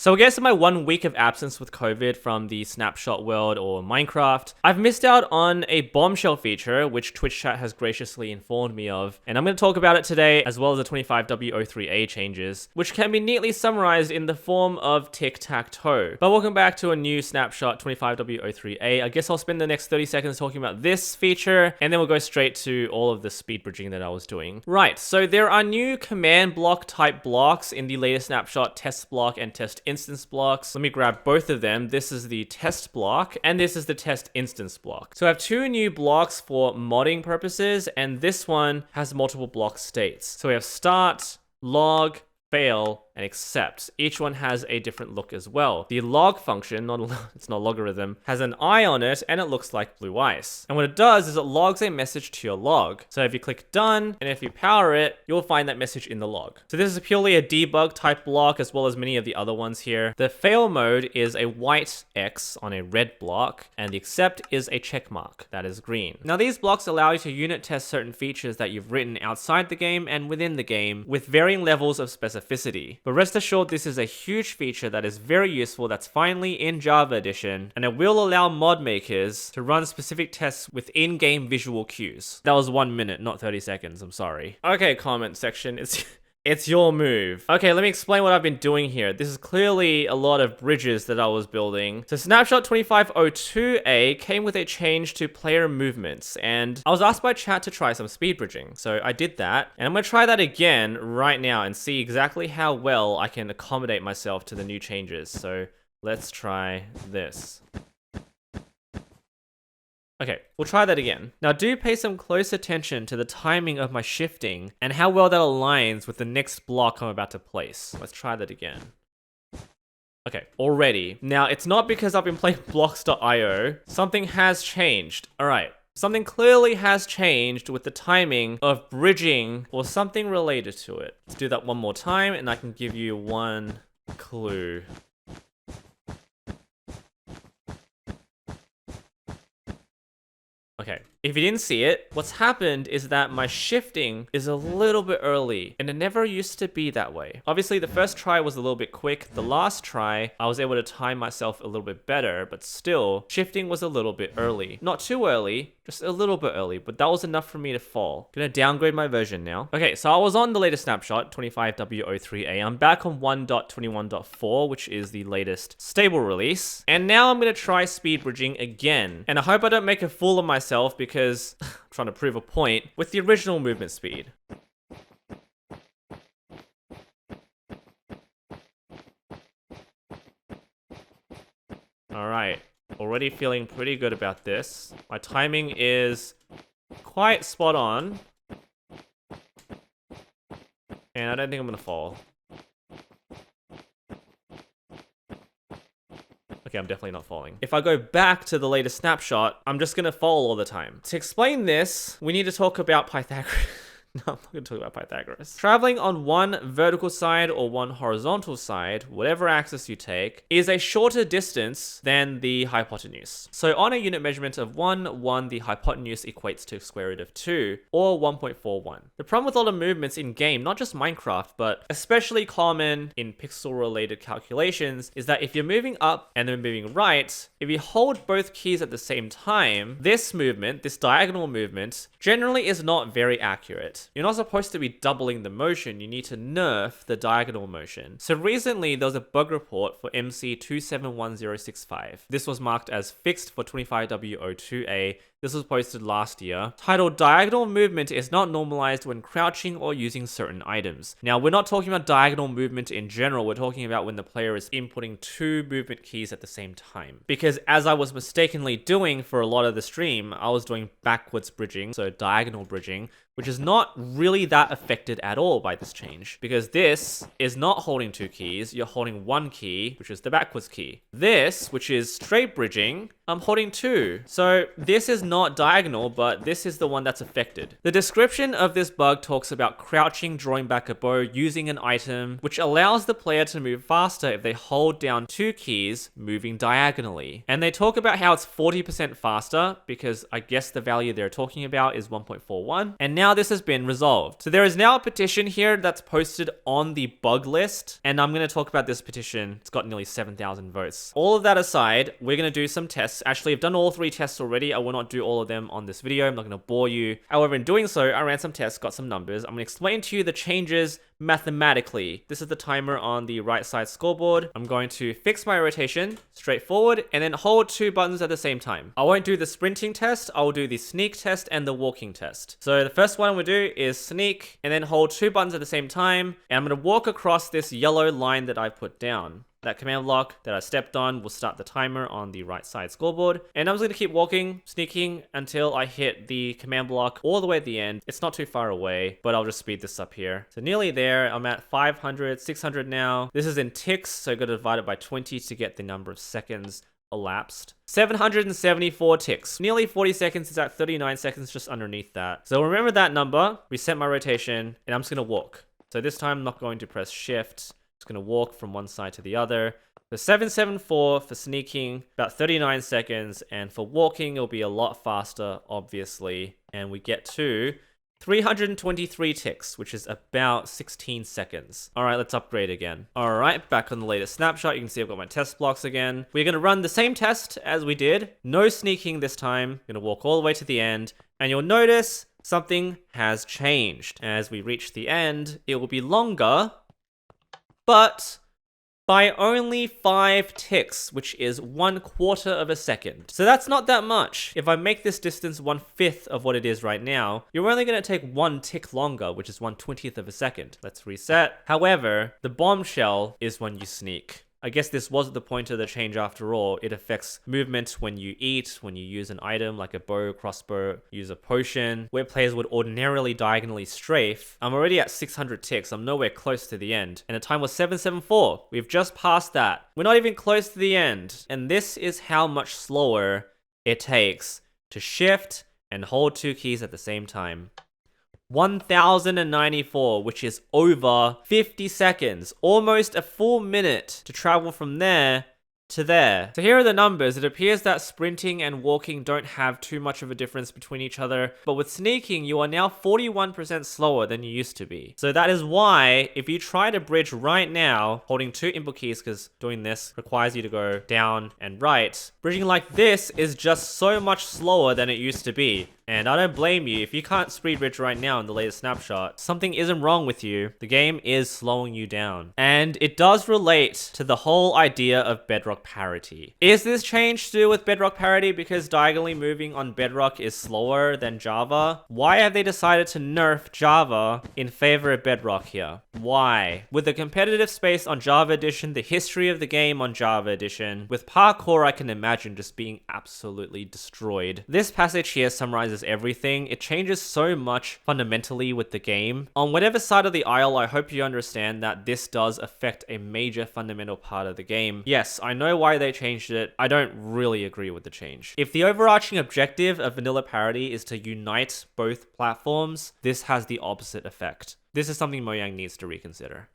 So I guess in my 1 week of absence with COVID from the Snapshot world or Minecraft, I've missed out on a bombshell feature, which Twitch chat has graciously informed me of. And I'm going to talk about it today, as well as the 25W03A changes, which can be neatly summarized in the form of tic-tac-toe. But welcome back to a new Snapshot 25W03A. I guess I'll spend the next 30 seconds talking about this feature, and then we'll go straight to all of the speed bridging that I was doing. Right, so there are new command block type blocks in the latest Snapshot test block and test instance blocks. Let me grab both of them. This is the test block, and this is the test instance block. So I have two new blocks for modding purposes, and this one has multiple block states. So we have start, log, fail, and accept. Each one has a different look as well. The log function, it's not logarithm, has an eye on it and it looks like blue ice. And what it does is it logs a message to your log. So if you click done and if you power it, you'll find that message in the log. So this is purely a debug type block as well as many of the other ones here. The fail mode is a white X on a red block and the accept is a check mark that is green. Now these blocks allow you to unit test certain features that you've written outside the game and within the game with varying levels of specificity. But rest assured, this is a huge feature that is very useful that's finally in Java Edition, and it will allow mod makers to run specific tests with in-game visual cues. That was 1 minute, not 30 seconds, I'm sorry. Okay, comment section, it's your move. Okay, let me explain what I've been doing here. This is clearly a lot of bridges that I was building. So Snapshot 2502A came with a change to player movements, and I was asked by chat to try some speed bridging. So I did that, and I'm gonna try that again right now and see exactly how well I can accommodate myself to the new changes. So let's try this. Okay, we'll try that again. Now do pay some close attention to the timing of my shifting and how well that aligns with the next block I'm about to place. Let's try that again. Okay, already. Now it's not because I've been playing blocks.io. Something has changed. All right. Something clearly has changed with the timing of bridging or something related to it. Let's do that one more time and I can give you one clue. Okay, if you didn't see it, what's happened is that my shifting is a little bit early, and it never used to be that way. Obviously, the first try was a little bit quick. The last try, I was able to time myself a little bit better, but still, shifting was a little bit early. Not too early, just a little bit early, but that was enough for me to fall. Gonna downgrade my version now. Okay, so I was on the latest Snapshot, 25W03A. I'm back on 1.21.4, which is the latest stable release. And now I'm gonna try speed bridging again. And I hope I don't make a fool of myself because I'm trying to prove a point with the original movement speed. All right, already feeling pretty good about this. My timing is quite spot on. And I don't think I'm gonna fall. Okay, I'm definitely not falling. If I go back to the latest Snapshot, I'm just gonna fall all the time. To explain this, we need to talk about Pythagoras. No, I'm not going to talk about Pythagoras. Traveling on one vertical side or one horizontal side, whatever axis you take, is a shorter distance than the hypotenuse. So on a unit measurement of 1, the hypotenuse equates to square root of 2, or 1.41. The problem with a lot of movements in game, not just Minecraft, but especially common in pixel-related calculations, is that if you're moving up and then moving right, if you hold both keys at the same time, this movement, this diagonal movement, generally is not very accurate. You're not supposed to be doubling the motion, you need to nerf the diagonal motion. So recently there was a bug report for MC271065. This was marked as fixed for 25W02A. This was posted last year, titled Diagonal Movement is not normalized when crouching or using certain items. Now, we're not talking about diagonal movement in general, we're talking about when the player is inputting two movement keys at the same time. Because as I was mistakenly doing for a lot of the stream, I was doing backwards bridging, so diagonal bridging, which is not really that affected at all by this change. Because this is not holding two keys, you're holding one key, which is the backwards key. This, which is straight bridging, I'm holding 2. So this is not diagonal, but this is the one that's affected. The description of this bug talks about crouching, drawing back a bow using an item, which allows the player to move faster if they hold down 2 keys, moving diagonally. And they talk about how it's 40% faster, because I guess the value they're talking about is 1.41. And now this has been resolved. So there is now a petition here that's posted on the bug list, and I'm going to talk about this petition. It's got nearly 7,000 votes. All of that aside, we're going to do some tests. Actually, I've done all 3 tests already. I will not do all of them on this video. I'm not going to bore you. However, in doing so, I ran some tests, got some numbers. I'm going to explain to you the changes mathematically. This is the timer on the right side scoreboard. I'm going to fix my rotation straight forward and then hold 2 buttons at the same time. I won't do the sprinting test. I will do the sneak test and the walking test. So the first one I'm going to do is sneak and then hold 2 buttons at the same time. And I'm going to walk across this yellow line that I put down. That command block that I stepped on will start the timer on the right side scoreboard. And I'm just going to keep walking, sneaking until I hit the command block all the way at the end. It's not too far away, but I'll just speed this up here. So nearly there. I'm at 500, 600 now. This is in ticks, so I've got to divide it by 20 to get the number of seconds elapsed. 774 ticks. Nearly 40 seconds is at 39 seconds just underneath that. So remember that number, reset my rotation, and I'm just going to walk. So this time I'm not going to press shift. Just going to walk from one side to the other. So 774 for sneaking, about 39 seconds. And for walking, it'll be a lot faster, obviously. And we get to 323 ticks, which is about 16 seconds. All right, let's upgrade again. All right, back on the latest snapshot, you can see I've got my test blocks again. We're going to run the same test as we did. No sneaking this time. Going to walk all the way to the end. And you'll notice something has changed. As we reach the end, it will be longer, but by only 5 ticks, which is 1/4 of a second. So that's not that much. If I make this distance 1/5 of what it is right now, you're only going to take 1 tick longer, which is 1/20th of a second. Let's reset. However, the bombshell is when you sneak. I guess this wasn't the point of the change after all. It affects movement when you eat, when you use an item like a bow, crossbow, use a potion, where players would ordinarily diagonally strafe. I'm already at 600 ticks. I'm nowhere close to the end. And the time was 774. We've just passed that. We're not even close to the end. And this is how much slower it takes to shift and hold 2 keys at the same time. 1094, which is over 50 seconds, almost a full minute to travel from there to there. So here are the numbers. It appears that sprinting and walking don't have too much of a difference between each other, but with sneaking, you are now 41% slower than you used to be. So that is why if you try to bridge right now, holding 2 input keys, because doing this requires you to go down and right, bridging like this is just so much slower than it used to be. And I don't blame you. If you can't speed bridge right now in the latest snapshot, something isn't wrong with you. The game is slowing you down. And it does relate to the whole idea of Bedrock parity. Is this change to do with Bedrock parity because diagonally moving on Bedrock is slower than Java? Why have they decided to nerf Java in favor of Bedrock here? Why? With the competitive space on Java Edition, the history of the game on Java Edition, with parkour I can imagine just being absolutely destroyed. This passage here summarizes everything. It changes so much fundamentally with the game. On whatever side of the aisle, I hope you understand that this does affect a major fundamental part of the game. Yes, I know why they changed it. I don't really agree with the change. If the overarching objective of vanilla parity is to unite both platforms, this has the opposite effect. This is something Mojang needs to reconsider.